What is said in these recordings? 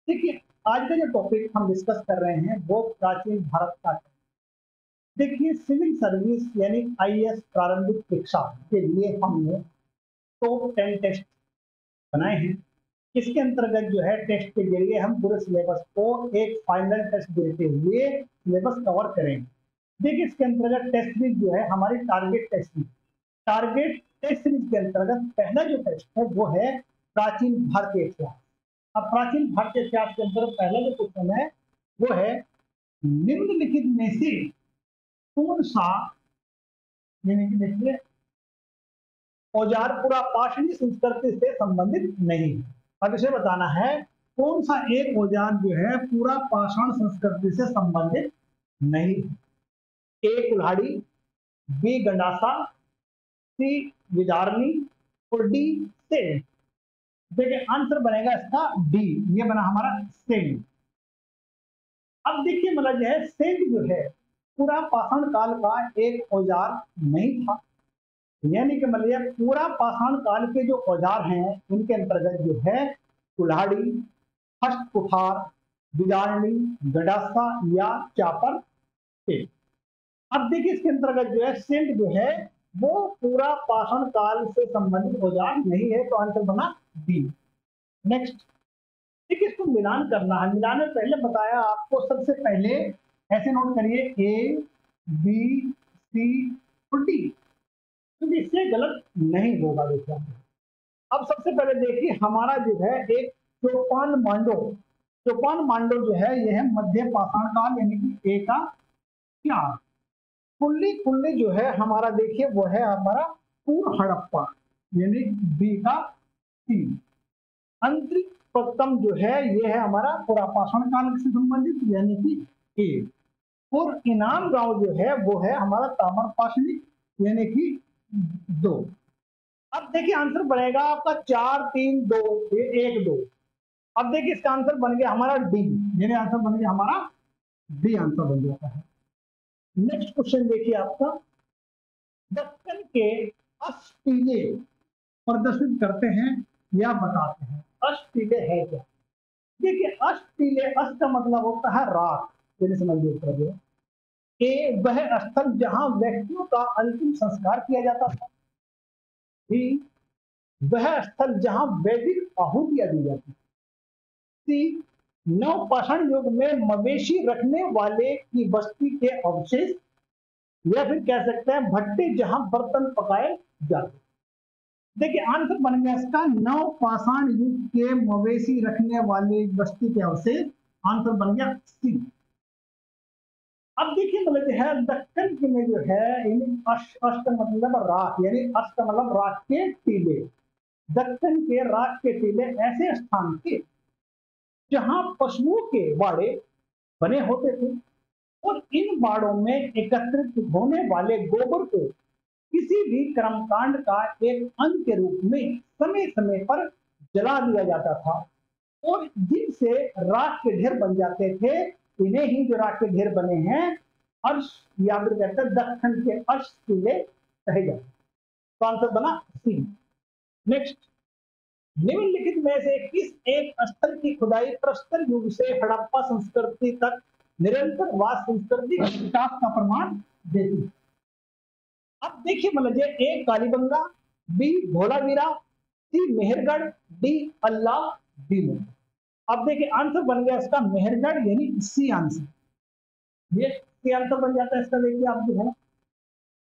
देखिए, आज का जो टॉपिक हम डिस्कस कर रहे हैं वो प्राचीन भारत का है। देखिए, सिविल सर्विस यानी आईएएस प्रारंभिक परीक्षा के लिए हमने टॉप 10 टेस्ट बनाए हैं। इसके अंतर्गत जो है टेस्ट के जरिए हम पूरे सिलेबस को एक फाइनल टेस्ट देते हुए सिलेबस कवर करेंगे। देखिए, इसके अंतर्गत टेस्ट सीरीज जो है हमारी टारगेट टेस्ट सीरीज के अंतर्गत पहला जो टेस्ट है वो है प्राचीन भारतीय इतिहास। अब प्राचीन भारतीय इतिहास के अंदर पहला जो क्वेश्चन है वो है निम्नलिखित में से कौन सा यानी कि देखिए औजार पूरा पाषाणी संस्कृति से संबंधित नहीं है। अब इसे बताना है कौन सा एक औजार जो है पूरा पाषाण संस्कृति से संबंधित नहीं है। ए कुल्हाड़ी, बी गंडासा, सी विदारणी और डी सेन। देखिए आंसर बनेगा इसका डी, ये बना हमारा सेन। अब देखिए मतलब जो है सेंट जो है पूरा पाषाण काल का एक औजार नहीं था। यानी कि मतलब पूरा पाषाण काल के जो औजार हैं उनके अंतर्गत जो है कुल्हाड़ी, हस्त कुठार, बिजारणी, गडासा या चापर थे। अब देखिए इसके अंतर्गत जो है सेंट जो है वो पूरा पाषाण काल से संबंधित औजार नहीं है, तो आंसर बना डी। नेक्स्ट, देखिए इसको मिलान करना है। मिलान में पहले बताया आपको, सबसे पहले ऐसे नोट करिए ए बी सी और डी, क्योंकि इससे गलत नहीं होगा। देखिए अब सबसे पहले देखिए हमारा जो है एक चौपान मांडो। चौपान मांडो जो है यह है मध्य पाषाण काल यानी कि ए का 4। कुल्ली कुल्ली जो है हमारा देखिए वो है हमारा पूर्व हड़प्पा यानी बी का 3। अंतरिक्ष पत्तम जो है ये है हमारा पुरापाषाण काल से संबंधित यानी कि ए। और इनाम गांव जो है वो है हमारा ताम्र पाषाणी यानी कि 2। अब देखिए आंसर बनेगा आपका 4 3 2 1 2। अब देखिए इसका आंसर बन गया हमारा डी, यानी आंसर बन गया हमारा डी, आंसर बन जाता है। नेक्स्ट क्वेश्चन देखिए आपका, दक्कन के अष्टटीले प्रदर्शित करते हैं या बताते हैं। अष्टटीले है क्या? देखिए अष्टटीले, अष्ट का मतलब होता है रात, जैसे समझिए उत्तर। ए वह स्थल जहां व्यक्तियों का अंतिम संस्कार किया जाता था। बी वह स्थल जहां वैदिक आहुतियां दी जाती। सी नवपाषाण युग में मवेशी रखने वाले की बस्ती के अवशेष, या फिर कह सकते हैं भट्टे जहां बर्तन पकाए जाते। देखिए आंसर बन गया इसका नवपाषाण युग के मवेशी रखने वाले बस्ती के अवशेष, आंसर बन गया सी। अब देखिए मतलब है दक्कन के में जो है अष्ट मतलब राख, यानी अष्ट मतलब राख के टीले। दक्कन के राख के टीले ऐसे स्थान थे जहां पशुओं के बाड़े बने होते थे और इन बाड़ों में एकत्रित होने वाले गोबर को किसी भी कर्मकांड का एक अंग के रूप में समय समय पर जला दिया जाता था और जिनसे राख के ढेर बन जाते थे, इन्हें ही जो राख के ढेर बने हैं अर्श या फिर कहते हैं दक्कन के अर्श टीले कहे जाते। तो आंसर बना सी। नेक्स्ट, निम्नलिखित में से किस एक स्थल की खुदाई प्रस्तर युग से हड़प्पा संस्कृति तक निरंतर वास संस्कृति विकास का प्रमाण देती है? अब देखिए मतलब ए कालीबंगा, बी धोलावीरा, सी मेहरगढ़, डी अल्लाह, डी। अब देखिए आंसर बन गया इसका मेहरगढ़ यानी सी आंसर। ये सी आंसर बन जाता है इसका। देखिए आप जो है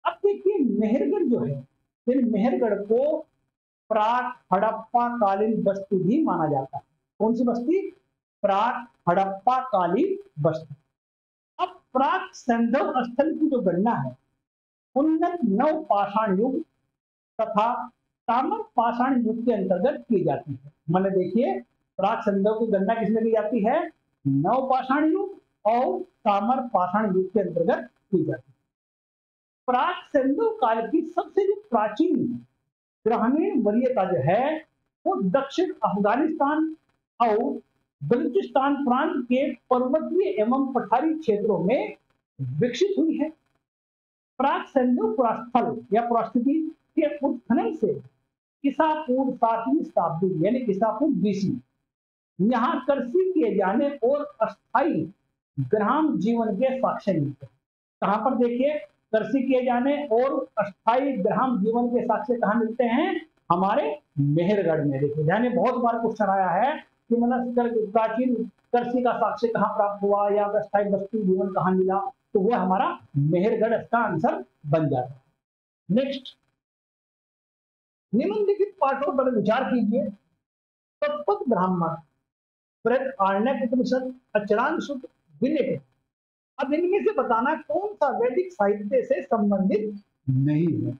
अब देखिए मेहरगढ़ जो है, यानी मेहरगढ़ को प्राक हड़प्पा कालीन बस्ती भी माना जाता है। कौन सी बस्ती? प्राक हड़प्पा कालीन बस्ती। अब प्राक संधव स्थल की जो गणना है उन्नत नव पाषाण युग तथा ताम्र पाषाण युग के अंतर्गत की जाती है। मैंने देखिए प्राक संधव की गणना किसमें की जाती है? नव पाषाण युग और ताम्र पाषाण युग के अंतर्गत की जाती है। प्राक सिंधु काल की सबसे जो प्राचीन ग्रहणीय वरीयता जो है वो दक्षिण अफगानिस्तान और बलूचिस्तान प्रांत के पर्वतीय एवं पठारी क्षेत्रों में विकसित हुई है। प्राक सिंधु पुरास्थल या पुरास्थिति के उत्खनन से ईसा पूर्व 7वीं शताब्दी यानी ईसा पूर्व बीसी यहाँ कृषि किए जाने और अस्थायी ग्राम जीवन के साक्ष्य मिलते हैं। कहां पर देखिए कृषि किए जाने और अस्थायी ग्राम जीवन के साक्ष्य कहां मिलते हैं? हमारे मेहरगढ़ में। देखिए यानी बहुत बार क्वेश्चन आया है कि मतलब प्राचीन कृषि का साक्ष्य कहां प्राप्त हुआ या अस्थायी बस्ती जीवन कहां मिला, तो वह हमारा मेहरगढ़ इसका आंसर बन जाता है। नेक्स्ट, निम्नलिखित पाठों पर विचार कीजिए। तत्पद ब्राह्मण, आरण्यक उपनिषद, अचरांग सूत्र, विनय। अब इनमें से बताना कौन सा वैदिक साहित्य से संबंधित नहीं है।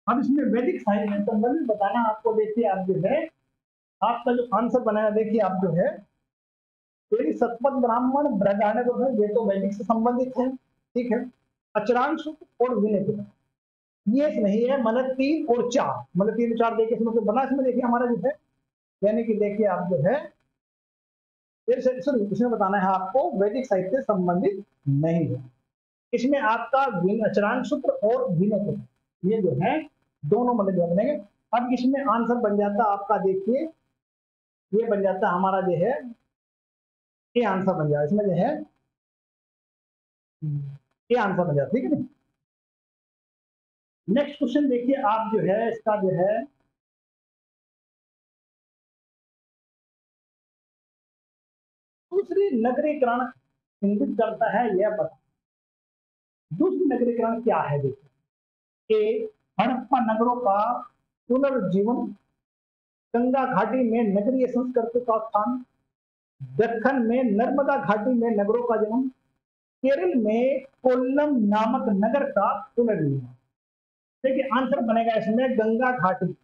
अब इसमें वैदिक साहित्य से संबंधित बताना आपको, देखिए आप जो है आपका जो आंसर बनाया, देखिए आप जो है सतपथ ब्राह्मण, बृहदारण्यक उपनिषद, ये तो वैदिक से संबंधित है, ठीक है। अचरांग सूत्र और विनय ये नहीं है, मतलब 3 और 4, मतलब 3 और 4 देखिए इसमें तो बना, इसमें देखिए हमारा जो है यानी कि देखिए आप जो है इसमें बताना है आपको वैदिक साहित्य से संबंधित नहीं है। इसमें आपका अचरांग सूत्र और विनय ये जो है दोनों मतलब बनेंगे। अब इसमें आंसर बन जाता आपका, देखिए ये बन जाता हमारा जो है, ये आंसर बन जाएगा इसमें जो है, ये आंसर बन जाता, ठीक है ना। नेक्स्ट क्वेश्चन देखिए आप जो है इसका जो है दूसरी नगरीकरण इंगित करता है, यह बता। दूसरी नगरीकरण क्या है? देखिए ए, हड़प्पा नगरों का पुनर्जीवन, गंगा घाटी में नगरीय संस्कृति का उत्थान, दक्कन में नर्मदा घाटी में नगरों का जन्म, केरल में कोल्लम नामक नगर का पुनर्निर्माण। देखिए आंसर बनेगा इसमें गंगा घाटी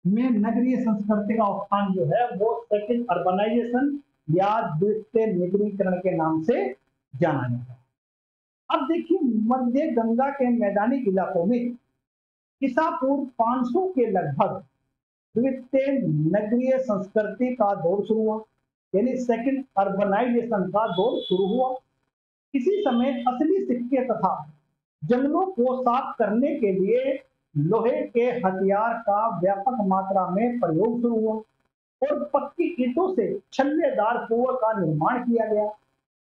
में नगरीय संस्कृति का उत्थान जो है वो सेकंड अर्बनाइजेशन या द्वितीय नगरीकरण के नाम से जाना जाता है। अब देखिए मध्य गंगा के मैदानी इलाकों में ईसा पूर्व 500 के लगभग द्वितीय नगरीय संस्कृति का दौर शुरू हुआ, यानी सेकंड अर्बनाइजेशन का दौर शुरू हुआ। इसी समय असली सिक्के तथा जंगलों को साफ करने के लिए लोहे के हथियार का व्यापक मात्रा में प्रयोग शुरू हुआ और पक्की ईंटों से छल्लेदार कुओं का निर्माण किया गया।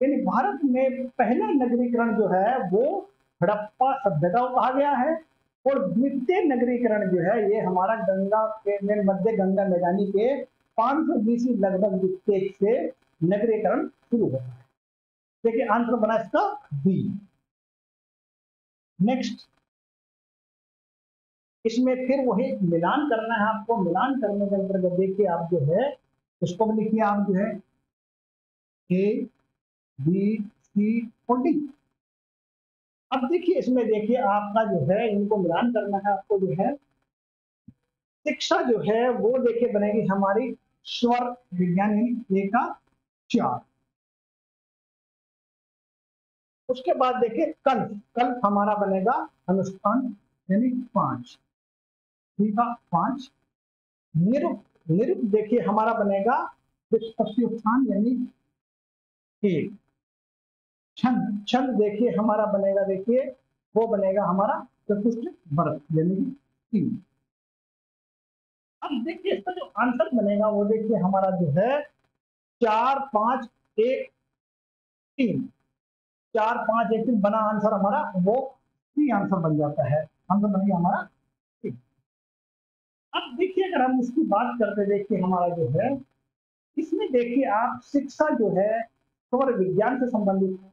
यानी भारत में पहला नगरीकरण जो है वो हड़प्पा सभ्यता को कहा गया है, और द्वितीय नगरीकरण जो है ये हमारा गंगा के मध्य गंगा मैदानी के 500 बीसी लगभग द्वितीय से नगरीकरण शुरू होता है। देखिए आंसर बना इसका बी। नेक्स्ट, इसमें फिर वही मिलान करना है आपको। मिलान करने के अंतर्गत देखिए आप जो है इसको भी लिखिए आप जो है ए, बी, सी और डी। अब देखिए इसमें देखिए आपका जो है इनको मिलान करना है आपको जो है। शिक्षा जो है वो देखिए बनेगी हमारी स्वर विज्ञान यानी ए का 4। उसके बाद देखिए कल, कल हमारा बनेगा अनुष्ठान यानी 5, ठीक है 5। निरुक्त, निरुक्त देखिए हमारा बनेगा व्युत्पत्ति उत्थान यानी 1। छंद, छंद देखिए हमारा बनेगा, देखिए वो बनेगा हमारा चतुष्ट वर्ग यानी 3। अब देखिए इसका जो आंसर बनेगा वो देखिए हमारा जो है 4, 5, 1, 3, 4, 5, 1, 3 बना आंसर हमारा वो सी आंसर बन जाता है। आंसर बन गया हमारा सी। अब देखिए अगर हम इसकी बात करते देखिए हमारा जो है इसमें देखिए आप शिक्षा जो है स्वर विज्ञान से संबंधित है,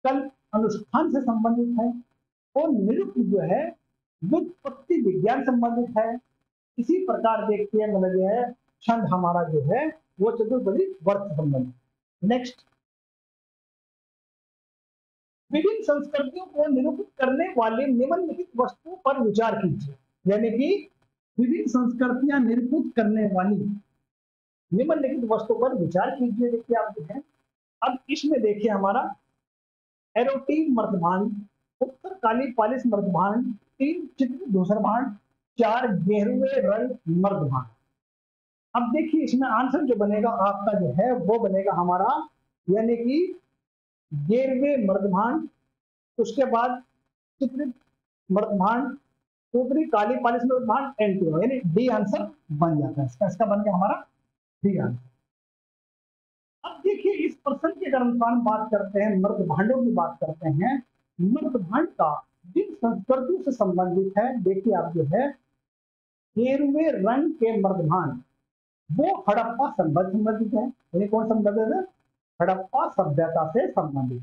कल अनुष्ठान से संबंधित है, और निरुक्त जो है व्युत्पत्ति विज्ञान संबंधित है। इसी प्रकार देखिए मतलब जो है छंद हमारा जो है वो चतुर्भुज वर्ग से संबंधित। नेक्स्ट, विभिन्न संस्कृतियों को निरूपित करने वाले निम्नलिखित वस्तुओं पर विचार कीजिए। यानी कि विभिन्न संस्कृतियां निरूपित करने वाली निम्नलिखित वस्तुओं पर विचार कीजिए। देखिए आप जो है अब इसमें देखिए हमारा एरोटिव मर्दभांड, उत्तर काली पालिश मर्दभांड, 3 चित्र धूसर भांड, 4 गेरुए रंग मर्दभांड। अब देखिए इसमें आंसर जो बनेगा आपका जो है वो बनेगा हमारा यानी कि गेरवे मर्दभांड, उसके बाद चित्रित मर्दभांड, ऊपरी काली पालिश मर्दभांड, एंटीनो, यानी डी आंसर बन जाता है इसका। इसका बन गया हमारा डी आंसर। पर्सन के अगर हम बात करते हैं, मर्द भांडों की बात करते हैं, मर्द भांड का जिन संस्कृतियों से संबंधित है, देखिए आप जो है गेरुए रंग के मर्द भांड वो हड़प्पा संबंधित है। यानी कौन संबंधित है? हड़प्पा सभ्यता से संबंधित।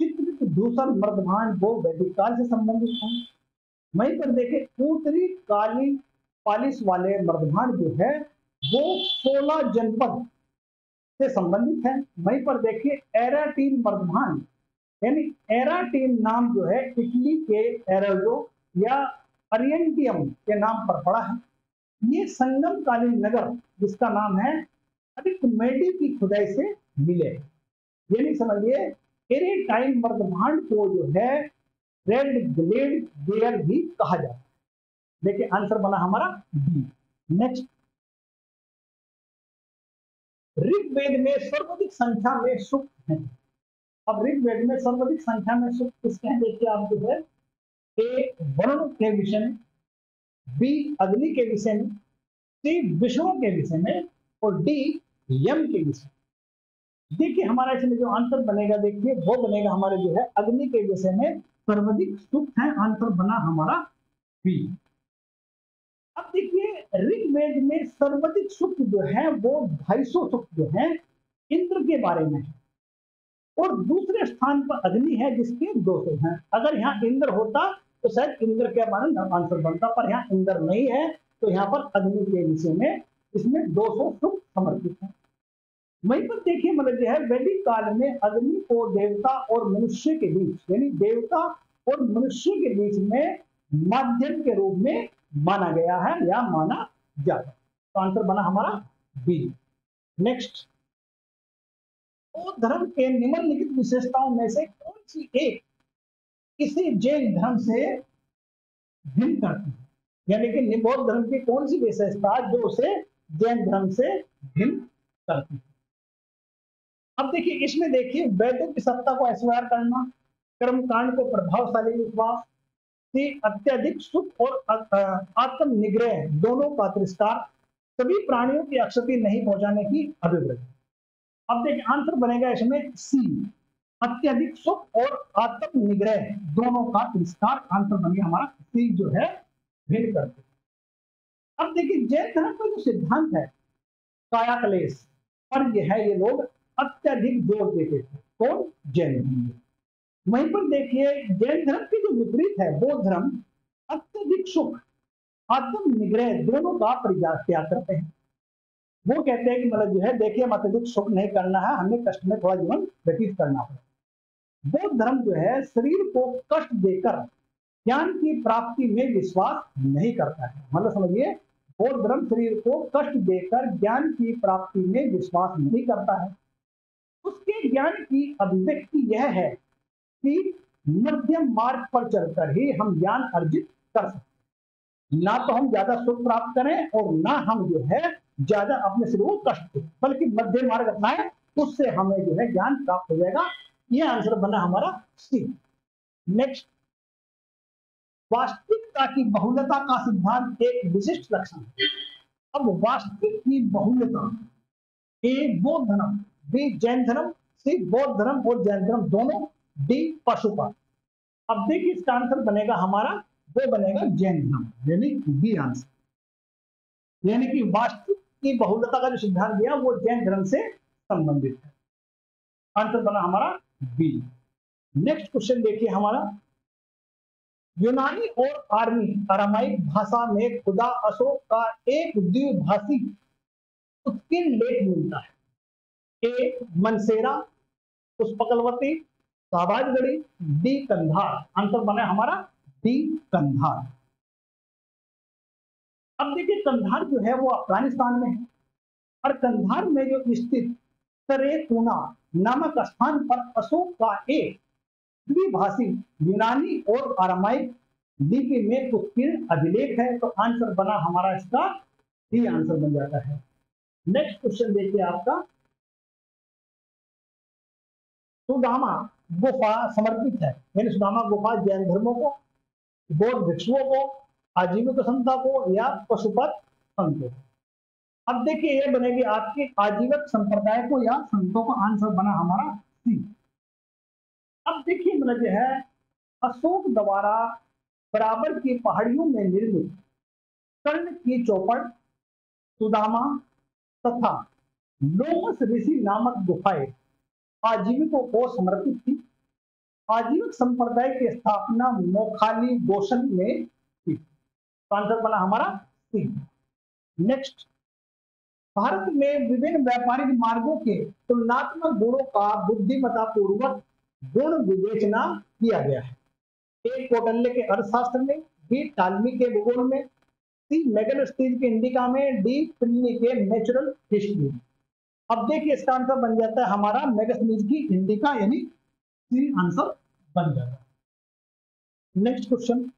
चित्रित धूसर मर्द भांड वो वैदिक काल से संबंधित है। वहीं पर देखें ऊतरी काली पालिश वाले मर्द भांड जो है वो 16 जनपद से संबंधित है। वहीं पर देखिए एराटीन मर्दभांड, यानी एराटीन नाम जो है इटली के एरोजो या अरियंटियम के नाम पर पड़ा है। ये संगम कालीन नगर जिसका नाम है अरिकमेडी की खुदाई से मिले। यानी समझिए एरेटाइन मर्दभांड को जो है रेड ग्लेड बेयर भी कहा जाता है। देखिए आंसर बना हमारा बी। नेक्स्ट, ऋग्वेद में सर्वाधिक संख्या में सूक्त हैं। अब ऋग्वेद में सर्वाधिक संख्या में सूक्त किसके हैं? देखिए आप जो है ए वरुण के विषय में, बी अग्नि के विषय में, सी विष्णु के विषय में और डी यम के विषय में। देखिए हमारा इसमें जो आंसर बनेगा, देखिए वो बनेगा हमारे जो है अग्नि के विषय में सर्वाधिक सूक्त है। आंसर बना हमारा बी। अब देखिए ऋग्वेद में सर्वाधिक सूक्त जो है वो 250 सूक्त जो है इंद्र के बारे में है और दूसरे स्थान पर अग्नि है जिसके 200 हैं। अगर यहाँ इंद्र होता तो शायद इंद्र के बारे में आंसर बनता, पर यहाँ इंद्र नहीं है तो यहाँ पर अग्नि के विषय में इसमें 200 सूक्त समर्पित है। वहीं पर देखिए मतलब जो है वैदिक काल में अग्नि को देवता और मनुष्य के बीच, यानी देवता और मनुष्य के बीच में माध्यम के रूप में माना गया है या माना जाता है। तो आंसर बना हमारा बी। नेक्स्ट, बौद्ध धर्म के निम्नलिखित विशेषताओं में से कौन सी एक किसी जैन धर्म से भिन्न करती है? यानी कि बौद्ध धर्म की कौन सी विशेषता जो उसे जैन धर्म से भिन्न करती है? अब देखिए इसमें देखिए वैदिक की सत्ता को अस्वीकार करना, कर्मकांड को प्रभावशाली विश्वास, अत्यधिक सुख और आत्म निग्रह दोनों का तिरस्कार, सभी प्राणियों की अक्षति नहीं पहुंचाने की अभिवृत्ति। अब देखिए आंसर बनेगा इसमें सी, अत्यधिक सुख और आत्म निग्रह दोनों का तिरस्कार। आंसर बन गया हमारा सी जो है भिन्न करते। अब देखिए जैन धर्म का जो सिद्धांत है काया क्लेश पर यह है, ये लोग अत्यधिक जोर देते थे। कौन? जैन धर्म। वहीं पर देखिए जैन धर्म के जो विपरीत है बौद्ध धर्म अत्यधिक सुख आत्म निग्रह दोनों का त्याग करते हैं। वो कहते हैं कि मतलब जो है देखिए हम अत्यधिक सुख नहीं करना है, हमें कष्ट में थोड़ा जीवन व्यतीत करना है। बौद्ध धर्म जो है शरीर को कष्ट देकर ज्ञान की प्राप्ति में विश्वास नहीं करता है। मतलब समझिए बौद्ध धर्म शरीर को कष्ट देकर ज्ञान की प्राप्ति में विश्वास नहीं करता है। उसके ज्ञान की अभिव्यक्ति यह है कि मध्यम मार्ग पर चलकर ही हम ज्ञान अर्जित कर सकते हैं। ना तो हम ज्यादा सुख प्राप्त करें और ना हम जो है ज्यादा अपने शरीर को कष्ट दें, बल्कि मध्यम मार्ग अपनाएं, उससे हमें जो है ज्ञान प्राप्त हो जाएगा। यह आंसर बना हमारा सी। नेक्स्ट, वास्तविकता की बहुलता का सिद्धांत एक विशिष्ट लक्षण है। अब वास्तविक की बहुलता ए बौद्ध धर्म, बी जैन धर्म, सी बौद्ध धर्म और जैन धर्म दोनों, डी पशुपात। अब देखिए इसका आंसर बनेगा हमारा वो बनेगा जैन धर्म, यानी बी आंसर। यानी कि वास्तविक की बहुलता का जो सिद्धांत दिया वो जैन धर्म से संबंधित है। आंसर बना हमारा बी। नेक्स्ट क्वेश्चन देखिए हमारा, यूनानी और अरामाइक भाषा में खुदा अशोक का एक द्विभाषी उत्कीर्ण लेख मिलता है। ए मनसेरा, पुष्पकलवती, शाहबाजगढ़ी, डी कंधार। आंसर बना हमारा डी कंधार। अब देखिए कंधार जो है वो अफगानिस्तान में है और कंधार में जो स्थित सरेकुना नामक स्थान पर अशोक का एक द्विभाषी यूनानी और अरामाइक लिपि में उत्कीर्ण अभिलेख है। तो आंसर बना हमारा इसका डी आंसर बन जाता है। नेक्स्ट क्वेश्चन देखिए आपका, सुदामा गुफा समर्पित है, यानी सुदामा गुफा जैन धर्मों को, बौद्ध भिक्षुओं को, आजीविक संता को या पशुपत संत को। अब देखिए ये बनेगी आपके आजीवक संप्रदाय को या संतों का, आंसर बना हमारा सी। अब देखिए मतलब जो है अशोक द्वारा बराबर की पहाड़ियों में निर्मित कर्ण की चौपड़, सुदामा तथा लोमस ऋषि नामक गुफाएं आजीविकों को समर्पित थी। आजीविक संप्रदाय की स्थापना मोखाली गोशन में थी। तो आंसर बना हमारा सी। नेक्स्ट, भारत में विभिन्न व्यापारिक मार्गों के तुलनात्मक गुणों का बुद्धिमत्ता पूर्वक गुण विवेचना किया गया है। ए कौटिल्य के अर्थशास्त्र में, बी टालमी के भूगोल में, सी मेगलोस्टीन के इंडिका में, डी प्लिनी के नेचुरल हिस्ट्री में। अब देखिए इसका आंसर बन जाता है हमारा मेगस्थनीज की इंडिका, यानी सी आंसर बन जाता है। नेक्स्ट क्वेश्चन,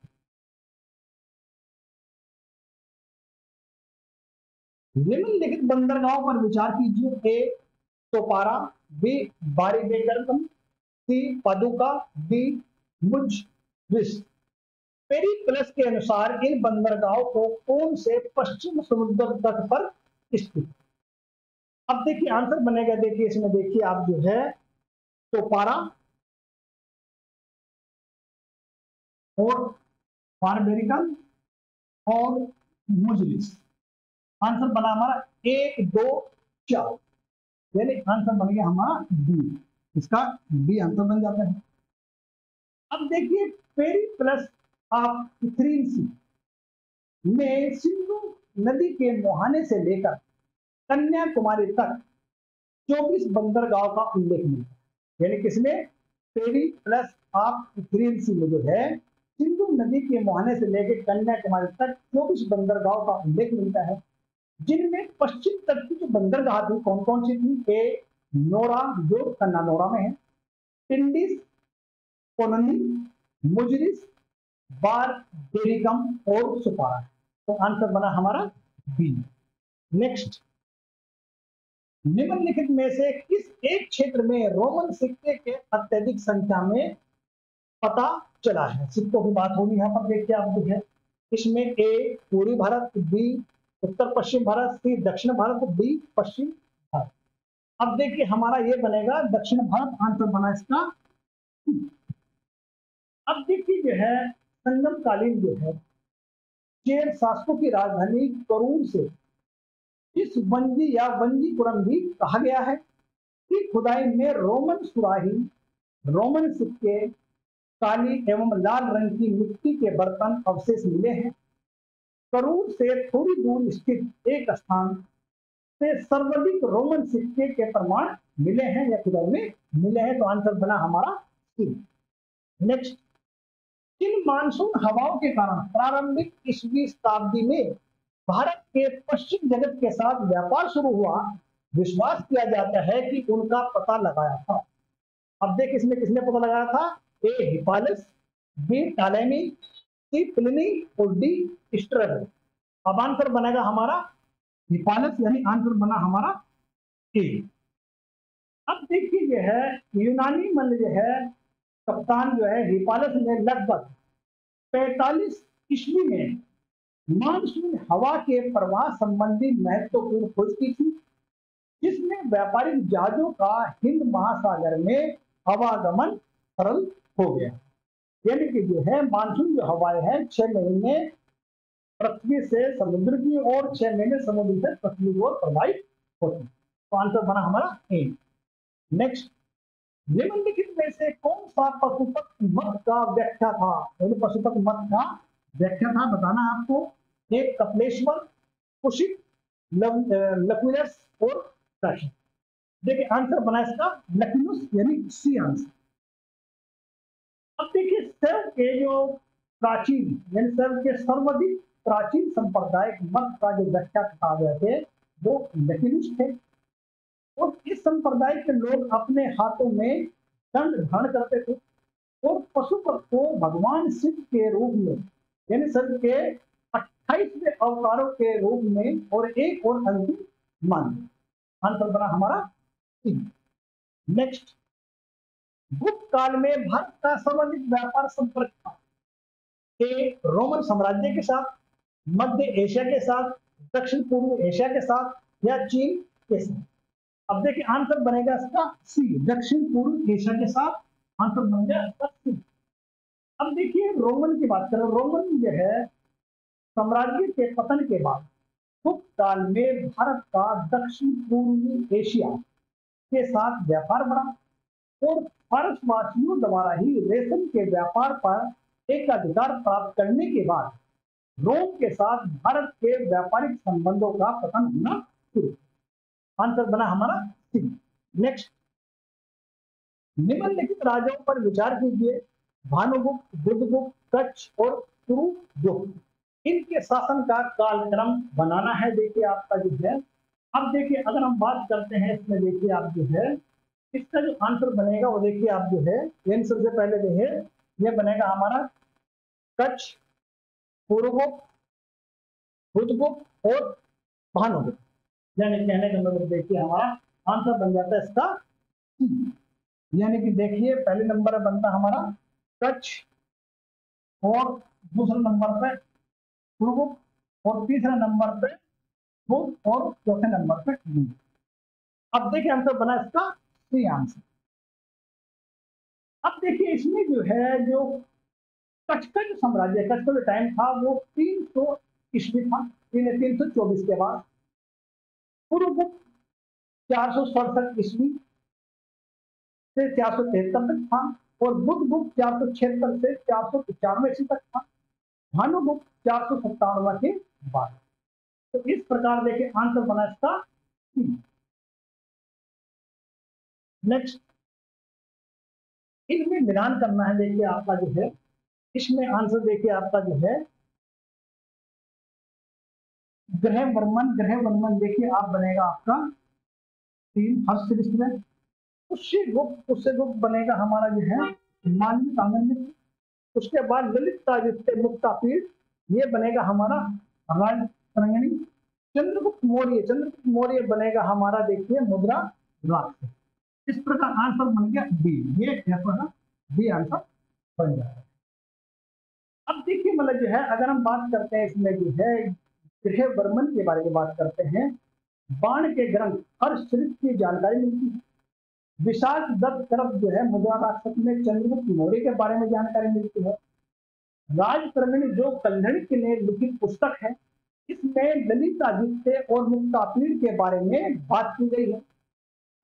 निम्नलिखित बंदरगाहों पर विचार कीजिए। ए तोपारा, बी बारीबेगम, सी पादुका, डी मुजरिस। पेरिप्लस के अनुसार इन बंदरगाहों को कौन से पश्चिम समुद्र तट पर स्थित। अब देखिए आंसर बनेगा, देखिए इसमें देखिए आप जो है तोपारा और बारबेरिकन और मुजरिस। आंसर बना हमारा 1 2 4, यानी आंसर बन गया हमारा बी। इसका बी आंसर बन जाता है। अब देखिए पेरिप्लस ऑफ इथ्रिन सी में सिंधु नदी के मुहाने से लेकर कन्याकुमारी तक 24 बंदरगाहों का उल्लेख मिलता है। यानी किसमें, पेरिप्लस ऑफ इथ्रिन सी में जो है सिंधु नदी के मुहाने से लेकर कन्याकुमारी तक 24 बंदरगाहों का उल्लेख मिलता है, जिनमें पश्चिम तट की जो बंदरगाह थी कौन कौन सी थी। ए नोरा, जो कन्नानोरा में है, टिंडिस, कोननी, मुजरिस, बारबेरिकम और सुपारा। तो आंसर बना हमारा बी। नेक्स्ट, निम्नलिखित में से किस एक क्षेत्र में रोमन सिक्के के अत्यधिक संख्या में पता चला है। सिक्कों की बात होगी यहाँ पर, देखिए आप जो है इसमें ए पूर्वी भारत, बी उत्तर पश्चिम भारत, सी दक्षिण भारत, डी पश्चिम भारत। अब देखिए हमारा ये बनेगा दक्षिण भारत, आंसर बना इसका। अब देखिए जो है संगम कालीन जो है चेर शासकों की राजधानी करूर से इस वंजी या वंजीपुरम भी कहा गया है कि खुदाई में रोमन सुराही, रोमन सिक्के, काली एवं लाल रंग की मिट्टी के बर्तन अवशेष मिले हैं। करूर से थोड़ी दूर स्थित एक स्थान से सर्वाधिक रोमन सिक्के के प्रमाण मिले हैं या खुदाई में मिले हैं। तो आंसर बना हमारा सी। नेक्स्ट, किन मानसून हवाओं के कारण प्रारंभिक 20वीं शताब्दी में भारत के पश्चिम जगत के साथ व्यापार शुरू हुआ, विश्वास किया जाता है कि उनका पता लगाया था। अब देख इसमें किसने पता लगाया था। ए हिपालस, बी टालेमी, सी प्लिनी और डी स्ट्रेबो। अब आंसर बनेगा हमारा हिपालस, यानी आंसर बना हमारा ए। अब देखिए जो है यूनानी मन जो है कप्तान जो है हिपालस ने लगभग 45 ईस्वी में मानसून हवा के प्रवाह संबंधी महत्वपूर्ण खोज की थी, जिसमें व्यापारिक जहाजों का हिंद महासागर में आवागमन सरल हो गया। यानी कि जो है मानसून जो हवाएं हैं 6 महीने पृथ्वी से समुद्र की और 6 महीने समुद्र से पृथ्वी की ओर प्रवाहित होती। तो आंसर बना हमारा ए। नेक्स्ट, निम्नलिखित में से कौन सा पशुपत मत का व्याख्या था। पशुपत मत का व्याख्या था बताना आपको। एक कपिलेश्वर, कुशिक, लक्विनस और काशी। देखिए आंसर बना इसका लक्विनस, यानी सी आंसर। अब देखिए सर्व के जो प्राचीन यानी सर्व के सर्वाधिक प्राचीन सांप्रदायिक मत का जो व्याख्या कहा गया थे वो लक्विनस थे। और इस संप्रदाय के लोग अपने हाथों में दंड धारण करते थे और पशुपत को भगवान शिव के रूप में यानी शिव के 28वें अवतारों के रूप में और एक और अंतिम मानते। आंसर बना हमारा सी। नेक्स्ट, गुप्त काल में भारत का सर्वाधिक व्यापार संपर्क था। ए रोमन साम्राज्य के साथ, मध्य एशिया के साथ, दक्षिण पूर्व एशिया के साथ या चीन के साथ। अब देखिए आंसर बनेगा इसका सी, दक्षिण पूर्व एशिया के साथ आंसर बन गया इसका सी। अब देखिए रोमन की बात करें, रोमन जो है साम्राज्य के पतन के बाद गुप्त काल में भारत का दक्षिण पूर्वी एशिया के साथ व्यापार बढ़ा और फारसवासियों द्वारा ही रेशम के व्यापार पर एकाधिकार प्राप्त करने के बाद रोम के साथ भारत के व्यापारिक संबंधों का पतन होना शुरू। आंसर बना हमारा सी। नेक्स्ट, निम्नलिखित राजाओं पर विचार कीजिए। भानुगुप्त, बुद्धगुप्त, कच्छ और कुरुगुप्त, इनके शासन का कालक्रम बनाना है। देखिए आपका जो है, अब देखिए अगर हम बात करते हैं इसमें, देखिए आप जो है इसका जो आंसर बनेगा वो देखिए आप जो है, इन सबसे पहले देखिए ये बनेगा हमारा कच्छ, कुरुगुप्त, बुद्धगुप्त और भानुगुप्त। यानी कहने का मतलब देखिए हमारा आंसर बन जाता है इसका सी। यानी कि देखिए पहले नंबर पर बनता हमारा कच्छ और दूसरे नंबर पे कुरुगुप्त और तीसरे नंबर पे बुद्ध और चौथे नंबर पे गुप्त। अब देखिए आंसर बना इसका सी आंसर। अब देखिए इसमें जो है, जो कच्छ का जो साम्राज्य, कच्छ का जो टाइम था वो 300 ईस्वी था, 324 के बाद। कुरुगुप्त 467 ईस्वी से 473 तक था और बुद्धगुप्त 476 से 495 ईस्वी तक था। भानुगुप्त 457 के बाद। तो इस प्रकार देखिए आंसर बना इसका सी। नेक्स्ट, इनमें मिलान करना है। देखिए आपका जो है इसमें आंसर देखिए आपका जो है ग्रह वर्मन देखिए आप बनेगा आपका 3 फर्स्ट लिस्ट में। उससे गुप्त बनेगा हमारा जो है मानवी कांगन। उसके बाद ललितादित्य मुक्तापीड़, ये बनेगा हमारा राज तरंगिणी। चंद्रगुप्त मौर्य बनेगा हमारा देखिए मुद्रा राक्षस। इस प्रकार आंसर बन गया बी। ये बी आंसर बन जाएगा। अब देखिए मतलब जो है अगर हम बात करते हैं इसमें जो है गृह वर्मन के बारे में बात करते हैं, बाण के ग्रंथ हर शरीर की जानकारी मिलती है। विशाल दत्त तरफ जो है मुद्रा राक्षस में चंद्रगुप्त मौर्य के बारे में जानकारी मिलती है। राज तरंगिणी जो कल्हड़ के लिए लिखित पुस्तक है, इसमें ललितादित्य और मुक्तापीड़ के बारे में बात की गई है।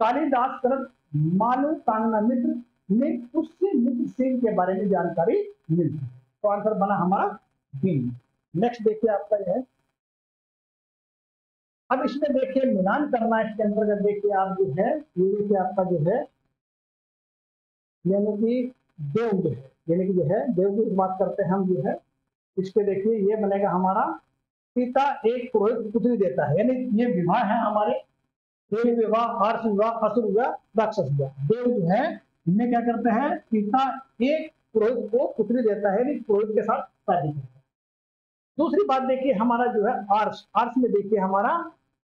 कालिदास तरफ मालू कांगना मित्र में उससे मित्र सेन के बारे में जानकारी मिलती है। तो आंसर बना हमारा बी। नेक्स्ट देखिए आपका यह है, अब इसमें देखिए मिलान करना है। इसके अंतर्गत देखिए आप जो है, ये देखिए आपका जो है यानी कि देव है, यानी कि जो है देव की बात करते हैं हम जो है, इसके देखिए ये बनेगा हमारा पिता एक पुरोहित पुत्री देता है। यानी ये विवाह है हमारे, देव विवाह, आर्ष विवाह, असुर विवाह, राक्षस विवाह। देव जो है इनमें क्या करते हैं, पिता एक पुरोहित को पुत्री देता है, यानी पुरोहित के साथ शादी करता है। दूसरी बात देखिए हमारा जो है आर्ष में देखिए हमारा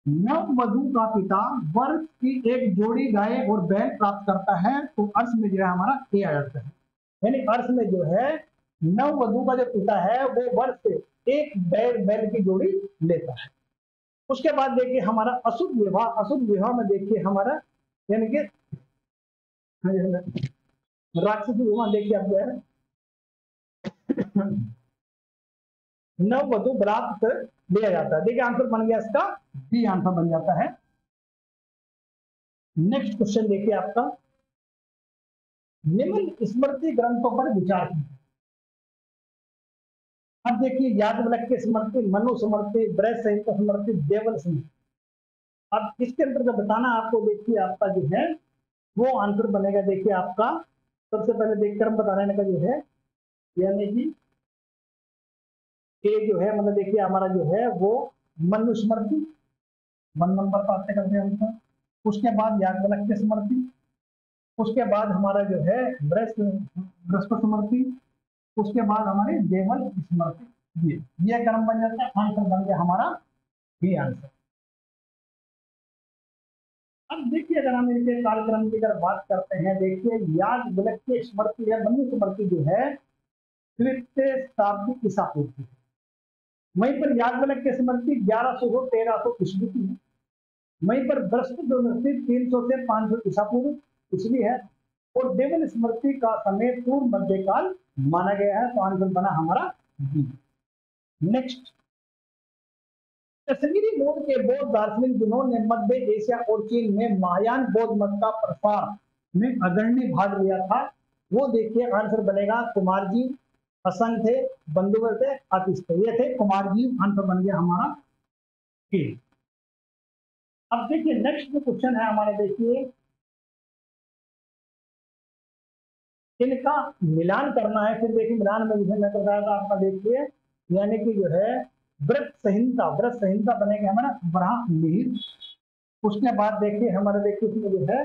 नववधु का पिता वर्ष की एक जोड़ी गाय और बैल प्राप्त करता है। तो अर्श में जो है हमारा ए आ जाता है। यानी अर्श में जो है नववधु का जो पिता है वो वर्ष से एक बैल की जोड़ी लेता है। उसके बाद देखिए हमारा असुर विवाह में देखिए हमारा यानी कि राक्षस विवाह देखिए आप जो है नववधु बरात से लिया जाता है। देखिए आंसर बन गया इसका बी आंसर बन जाता है। नेक्स्ट क्वेश्चन देखिए आपका, निम्न स्मृति ग्रंथों पर विचार कीजिए। अब देखिए याज्ञवल्क्य स्मृति, मनु स्मृति, बृहद संहिता स्मृति, देवल स्मृति। अब इसके अंतर्गत बताना आपको, देखिए आपका जो है वो आंसर बनेगा। देखिए आपका सबसे पहले देखकर हम बता रहे हैं जो है यानी कि ये जो है मतलब देखिए हमारा जो है वो मनुस्मृति 1 नंबर प्राप्त करते हैं हम। उसके बाद याज्ञवल्क्य स्मृति, उसके बाद हमारा जो है बृहस्पति स्मृति, उसके बाद हमारे देवल स्मृति। ये क्रम बन जाता है। आंसर बन गया हमारा बी आंसर। अब देखिए अगर हम इनके कार्यक्रम की अगर बात करते हैं, देखिए याज्ञवल्क्य स्मृति या मनु स्मृति जो है तृतीय शताब्दी ईसा पूर्व की, वहीं पर याज्ञवल्क्य की स्मृति 1100 से 1300 ईस्वी की है। वहीं पर बृहस्पति स्मृति 300 से 500 ईसा पूर्व ईस्वी है। और देवल स्मृति का समय पूर्व मध्यकाल माना गया है। तो आंसर बना हमारा बी। नेक्स्ट, कश्मीरी मूल के बौद्ध दार्शनिक जिन्होंने मध्य एशिया और चीन में महायान बौद्ध मत का प्रसार में अग्रणी भाग लिया था, वो देखिए आंसर बनेगा कुमार जी, असंग थे, बंधुवर थे, आतिश थे। ये थे कुमार जी, आंसर बन गया हमारा ए। अब देखिए नेक्स्ट जो क्वेश्चन है हमारा, देखिए इनका मिलान करना है। फिर देखिए मिलान में विषय मैं बताया था आपका, देखिए यानी कि जो है व्रत संहिता, व्रत संहिता बनेगा हमारा ब्राह्मण। उसके बाद देखिए हमारे देखिए इसमें जो है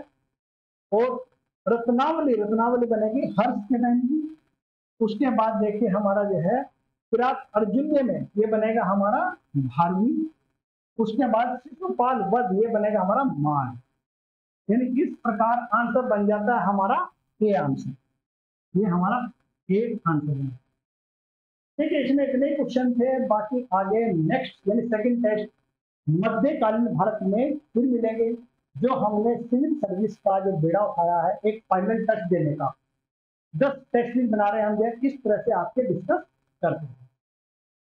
और रत्नावली, रत्नावली बनेगी हर्ष के टाइम की। उसके बाद देखिए हमारा जो है किरात अर्जुन्य में ये बनेगा हमारा भारवी। उसके बाद शिशुपाल वध ये बनेगा हमारा मान। यानी इस प्रकार आंसर बन जाता है हमारा ए आंसर। ये हमारा ए आंसर है। ठीक है, इसमें इतने क्वेश्चन थे। बाकी आगे नेक्स्ट यानी सेकंड टेस्ट मध्यकालीन भारत में फिर मिलेंगे, जो हमने सिविल सर्विस का जो बेड़ा उठाया है एक फाइनल टच देने का। 10 टेस्ट बना रहे हैं हम, इस तरह से आपके डिस्कस करते हैं।